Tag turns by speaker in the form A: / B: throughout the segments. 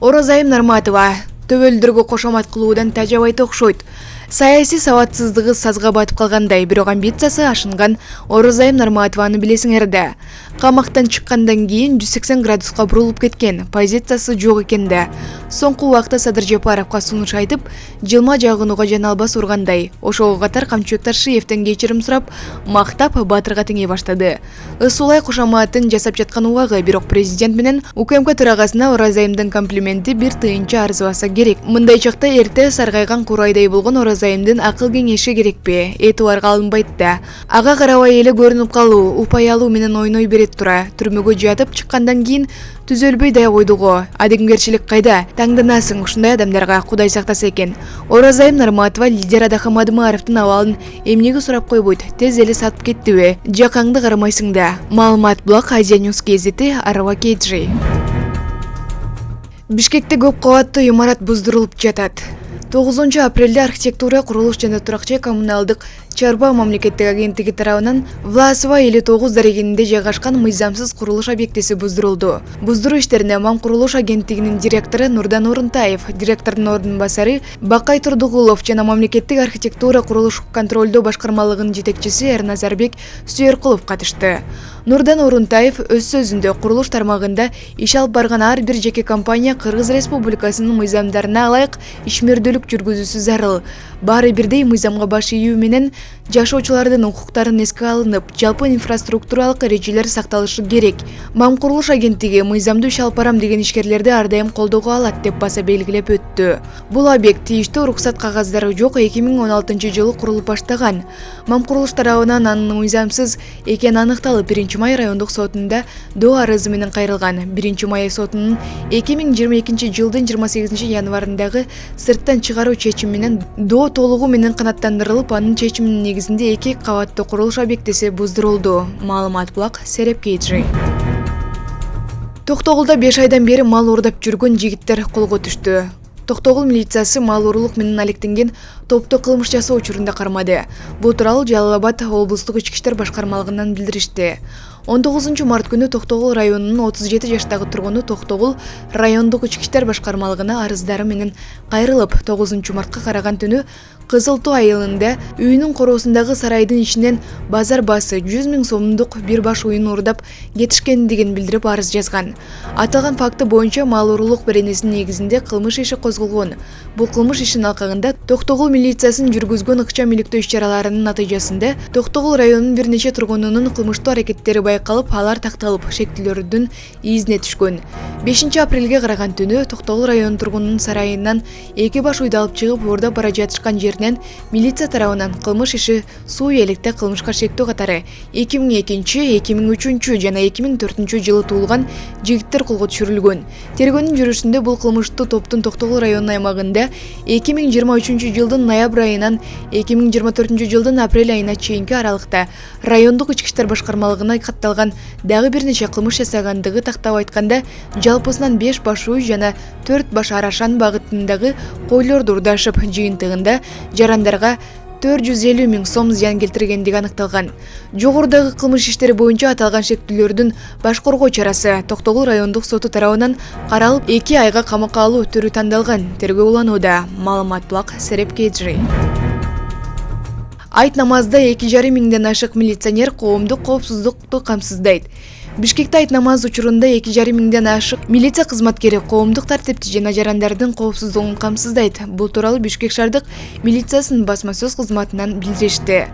A: Оразайым Нарматова төбөлдөргө кошомат кылуудан тажабайт окшойт. Саясий сабатсыздыгы сазга батып калгандай, бирок амбициясы ашынган Оразайым Нарматованы билесиңер да. Камактан чыккандан кийин 180 градуска бурулуп кеткен, позициясы жок экен да. Соңку убакта Садыр Жапаровго сунуш айтып, жылма жагынууга жана албас ургандай. Ошого катар Камчыбек Таршиевден кечирим сурап, мактап батырга теңей баштады. Ысулай кошоматын жасап жаткан убагы, бирок президент менен УКМК төрагасына Оразайымдын комплименти бир тыйынча арзыбаса керек. Мындай чакта эрте саргайган курайдай болгон Оразайымдын акыл кеңеши керекпи? Этибарга алынбайт да. Ага карабай эле көрүнүп калуу, упай алуу менен ойной берет тура. Түрмөгө жатып чыккандан кийин түзөлбөй да койдуго. Адамгерчилик кайда? Таңданасың, ушундай адамдарга Кудай сактаса экен. Оразайым Нарматова лидер Адахан Мадымаровдун абалын эмнеге сурап койбойт? Тез эле сатып кеттиби? Жакаңды карамайсың да. Маалымат блог Азия Ньюс кезети Арва Кейджи. Бишкекте көп кабаттуу имарат буздурулуп жатат. 9 апрелде архитектура, курулуш жана турак-жай коммуналдык чарба мамлекеттик агенттиги тарабынан Власова 59 дарегинде жайгашкан мыйзамсыз курулуш объектиси буздурулду. Буздуруу иштерине Мам курулуш агенттигинин директору Нурдан Орунтаев, директордун ордун басары Бакай Турдугулов жана мамлекеттик архитектура курулуш контролдоо башкармалыгынын жетекчиси Эрназарбек Сүйөркулов катышты. Нурдан Орунтаев өз сөзүндө курулуш тармагында иш алып барган ар бир жеке компания Кыргыз Республикасынын мыйзамдарына ылайык ишмердүүлүк жүргүзүүсү зарыл. Баары бирдей мыйзамга баш ийүү менен жашоочулардын укуктарын эске алынып, жалпы инфраструктуралык эрежелер сакталышы керек. Мам курулуш агенттиги мыйзамдуу иш алып барам деген ишкерлерди ар дайым колдоого алат деп баса белгилеп өттү. Бул объект тийиштүү уруксат кагаздары жок 2016-жылы курулуп баштаган. Мам курулуш тарабынан анын мыйзамсыз экени аныкталып, 1-май райондук сотунда доо арызы менен кайрылган. 1-май сотунун 2022-жылдын 28-январындагы сырттан чыгаруу чечими менен доо толугу менен канаттандырылып, анын чечиминин негизинде 2 кабаттуу курулуш объектиси буздурулду. Маалымат блог Сереп Кейджи. Токтогулда 5 айдан бери мал уурдап жүргөн жигиттер колго түштү. Токтогул милициясы мал уурулук менен алектенген топту кылмыш жасоо учурунда кармады. Бул тууралуу Жалал Абад облустук ички иштер башкармалыгынан билдиришти. 19 март күнү Токтогул районунун 37 жаштагы тургуну Токтогул райондук ички иштер башкармалыгына арыздары менен кайрылып, 9 мартка караган түнү Кызыл Тоо айылында үйүнүн короосундагы сарайдын ичинен базар басы 100 000 сомдук бир баш уюн уурдап кетишкендигин билдирип арыз жазган. Аталган факты боюнча мал уурулук беренесинин негизинде кылмыш иши козголгон. Бул кылмыш ишинин алкагында Токтогул милициясынын жүргүзгөн ыкчам иликтөө иш-чараларынын натыйжасында Токтогул районунун бир нече тургунунун кылмыштуу аракеттери байкалып, алар такталып, шектүүлөрдүн изине түшкөн. 5 апрелге караган түнү Токтогул районунун тургунунун сарайынан 2 баш уйду алып чыгып, уурдап бара жатышкан жеринен милиция тарабынан кылмыш иши суу ийгиликте кылмышка шектөө катары 2002, 2003 жана 2004 жылы туулган жигиттер колго түшүрүлгөн. Тергөөнүн жүрүшүндө бул кылмыштуу топтун Токтогул районунун аймагында 2023 жылдын ноябрь айынан 2024 жылдын апрель айына чейинки аралыкта райондук ички иштер башкармалыгына катталган дагы бир нече кылмыш жасагандыгы тактап айтканда, жалпысынан 5 баш уй жана 4 баш арашан багытындагы койлорду урдашып, жыйынтыгында жарандарга 450 000 сом зыян келтиргендиги аныкталган. Жогорудагы кылмыш иштери боюнча аталган шектүүлөрдүн баш коргоо чарасы Токтогул райондук соту тарабынан каралып, 2 айга камакка алуу түрү тандалган. Тергөө уланууда. Маалымат блог Сереп Кейджи. Айт намазда 2,5 миңден ашык милиционер коомдук коопсуздукту камсыздайт. Бишкекте айт намаз учурунда 2,5 миңден ашык милиция кызматкери коомдук тартипти жана жарандардын коопсуздугун камсыздайт. Бул тууралуу Бишкек шаардык милициясынын басма сөз кызматынан билдиришти.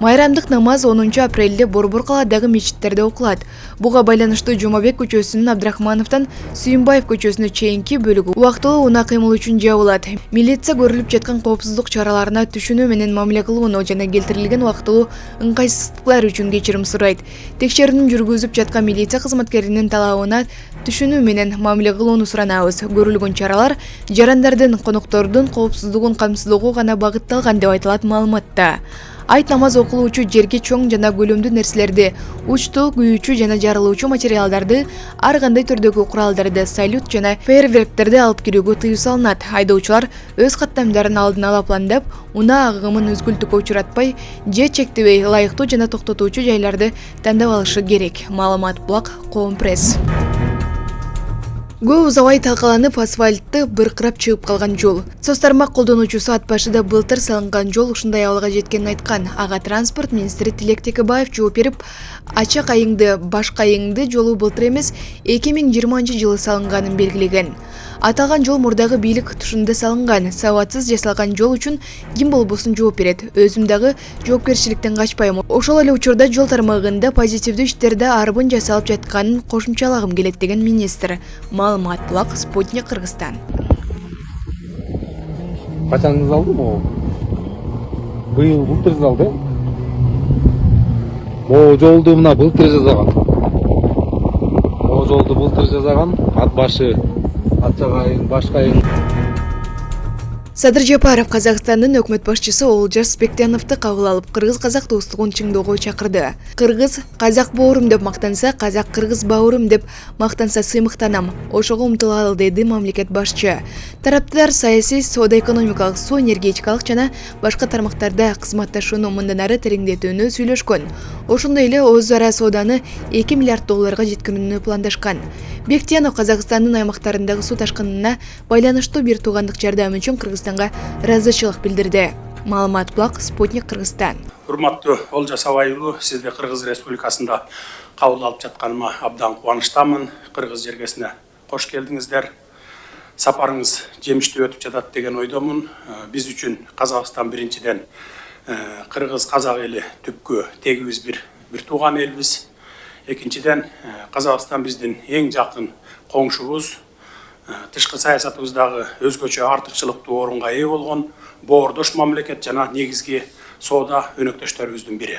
A: Майрамдык намаз 10 апрелде Борбор калаадагы мечиттерде окулат. Буга байланыштуу Жумабек көчөсүнүн Абдрахмановдон Сүйүнбаев көчөсүнө чейинки бөлүгү убактылуу унаа кыймыл үчүн жабылат. Милиция көрүлүп жаткан коопсуздук чараларына түшүнүү менен мамиле кылууну жана келтирилген убактылуу ыңгайсыздыктар үчүн кечирим сурайт. Текшерүүнү жүргүзүп жаткан милиция кызматкеринин талабына түшүнүү менен мамиле кылууну суранабыз. Көрүлгөн чаралар жарандардын, коноктордун коопсуздугун камсыздоого гана багытталган деп айтылат маалыматта. Айт намаз окулуучу жерге чоң жана көлөмдүү нерселерди, учтуу, күйүүчү жана жарылуучу материалдарды, ар кандай түрдөгү куралдарды, салют жана фейерверктерди алып кирүүгө тыюу салынат. Айдоочулар өз каттамдарын алдын ала пландап, унаа агымын өзгүлтүккө учуратпай, же чектебей, ылайыктуу жана токтотуучу жайларды тандап алышы керек. Маалымат блог Коом пресс. Көп узабай талкаланып асфальтты быркырап чыгып калган жол. Соц тармак колдонуучусу ат башыда былтыр салынган жол ушундай абалга жеткенин айткан. Ага транспорт министри Тилек Текебаев жооп берип, ачак айыңды, башка айыңды жолу былтыр эмес 2020-жылы салынганын белгилеген. Аталган жол мурдагы бийлик тушунда салынган. Сабатсыз жасалган жол үчүн ким болбосун жооп берет. Өзүм дагы жоопкерчиликтен качпайм. Ошол эле учурда жол тармагында позитивдүү иштерде арбын жасалып жатканын кошумчалагым келет деген министр. Маалымат Булак, Спутник, Кыргызстан.
B: Качан залды могу? Быйыл былтыр залды. Могу жолду мына былтыр жасаган. Могу жолду былтыр жасаган. Ат башы, ачак айың, башка айың.
A: Садыр Жапаров Казакстандын өкмөт башчысы Олжас Бектеновду кабыл алып, кыргыз-казак достугун чыңдоого чакырды. Кыргыз-казак боорум деп мактанса, казак-кыргыз бауырым деп мактанса сыймыктанам. Ошого умтулалы деди мамлекет башчы. Тараптар саясий, соода-экономикалык, суу энергетикалык жана башка тармактарда кызматташууну мындан ары тереңдетүүнү сүйлөшкөн. Ошондой эле өз ара сооданы 2 миллиард долларга жеткирүүнү пландашкан. Бектенов Казакстандын аймактарындагы суу ташкынына байланыштуу бир туугандык жардам үчүн Кыргызстанга ыраазычылык билдирди. Маалымат Булак, Спутник, Кыргызстан.
C: Урматтуу Олжас Абайұлы, сизди Кыргыз Республикасында кабыл алып жатканыма абдан кубанычтамын. Кыргыз жергесине кош келдиңиздер. Сапарыңыз жемиштүү өтүп жатат деген ойдомун. Биз үчүн Казакстан биринчиден Кыргыз-казак эли түпкү тегибиз бир тууган элбиз. Экинчиден Казакстан биздин эң жакын коңшубуз. Тышкы саясатыбыздагы өзгөчө артыкчылыктуу орунга ээ болгон боордош мамлекет жана негизги соода өнөктөштөрүбүздүн бири.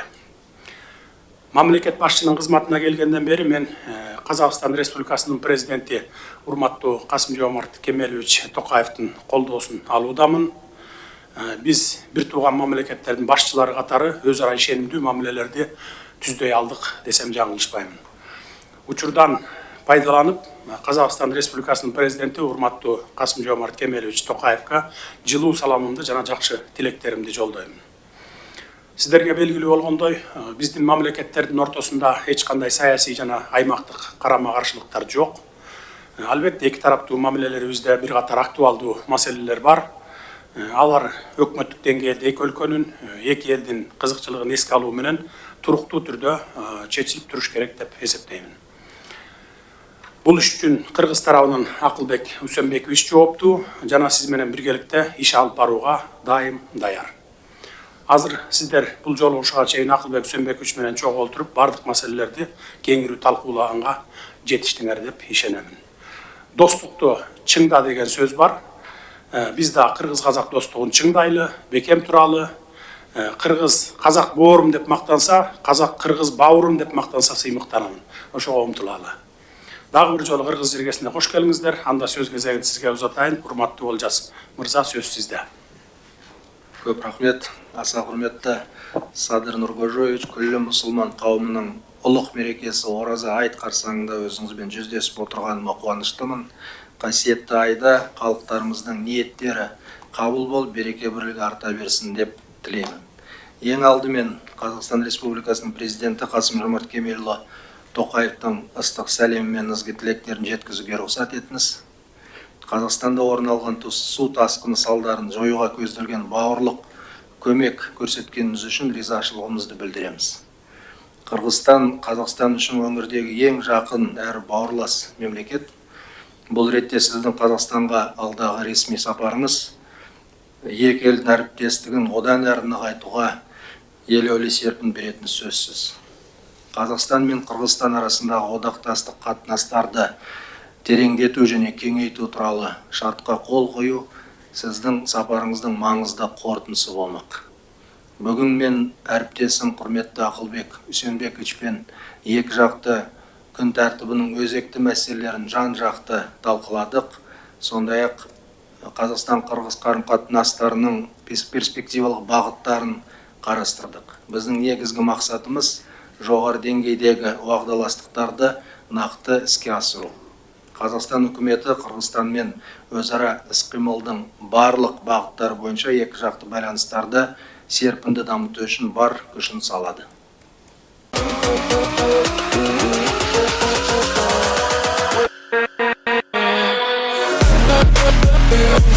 C: Мамлекет башчынын кызматына келгенден бери мен Казакстан Республикасынын президенти урматтуу Касым-Жомарт Кемелович Токаевдин колдоосун алуудамын. Биз бир тууган мамлекеттердин башчылары катары өз ара ишенимдүү мамилелерди түздөй алдык десем жаңылышпаймын. Учурдан пайдаланып, Казакстан Республикасынын президенти урматтуу Касым-Жомарт Кемелович Токаевга жылуу саламымды жана жакшы тилектеримди жолдойм. Сиздерге белгилүү болгондой, биздин мамлекеттердин ортосунда эч кандай саясий жана аймактык карама-каршылыктар жок. Албетте эки тараптуу мамилелерибизде бир катар актуалдуу маселелер бар. Алар өкмөттүк деңгээлде эки өлкөнүн, эки элдин кызыкчылыгын эске алуу менен туруктуу түрдө чечилип туруш керек деп эсептеймин. Бул иш үчүн Кыргыз тарабынан Акылбек Үсөнбекович жооптуу жана сиз менен биргеликте иш алып барууга дайым даяр. Азыр сиздер бул жолу ушуга чейин Акылбек Үсөнбекович менен чогултуруп бардык маселелерди кеңирүү талкуулаганга жетиштиңер деп ишенемин. Достукту чыңда деген сөз бар. Биз да кыргыз-казак достугун чыңдайлы, бекем туралы. Кыргыз-казак боорум деп мактанса, казак-кыргыз бауырым деп мактанса сыймыктанамын. Ошого умтулалы. Дагы бир жолу Кыргыз жергесине кош келиңиздер. Анда сөз кезегин сизге узатайын. Урматтуу Олжас мырза, сөз сизде.
D: Көп рахмет. Аса курметті Садыр Нуркожоевич, күллі мұсылман қауымының ұлық мерекесі Ораза айт қарсаңында өзіңізбен жүздесіп отырғаныма қуаныштымын. Қасиетті айда халықтарымыздың ниеттері қабыл болып, береке бірлігі арта берсін деп тілеймін. Ең алдымен Қазақстан Республикасының президенті Касым-Жомарт Кемелұлы Тоқаевтың ыстық сәлемі мен ызғы тілектерін жеткізуге рұқсат етіңіз. Қазақстанда орын алған су тасқыны салдарын жоюға көзделген бауырлық көмек көрсеткеніңіз үшін ризашылығымызды білдіреміз. Қырғызстан Қазақстан үшін өңірдегі ең жақын әрі бауырлас мемлекет. Бұл ретте сіздің Қазақстанға алдағы ресми сапарыңыз екі елдің әріптестігін одан әрі нығайтуға елеулі серпін беретіні сөзсіз. Қазақстан мен Қырғызстан арасындағы одақтастық қатынастарды тереңдету және кеңейту туралы шартқа қол қою сіздің сапарыңыздың маңызды қорытындысы болмақ. Бүгін мен әріптесім құрметті Акылбек Үсөнбековичпен екі жақты күн тәртібінің өзекті мәселелерін жан-жақты талқыладық. Сондай-ақ Қазақстан-Қырғыз қарым-қатынастарының перспективалық бағыттарын қарастырдық. Біздің негізгі мақсатымыз жоғары деңгейдегі уағдаластықтарды нақты іске асыру. Қазақстан үкіметі Қырғызстанмен өзара іс-қимылдың барлық бағыттары бойынша екі жақты байланыстарды серпінді дамыту үшін бар күшін салады.
E: Yeah.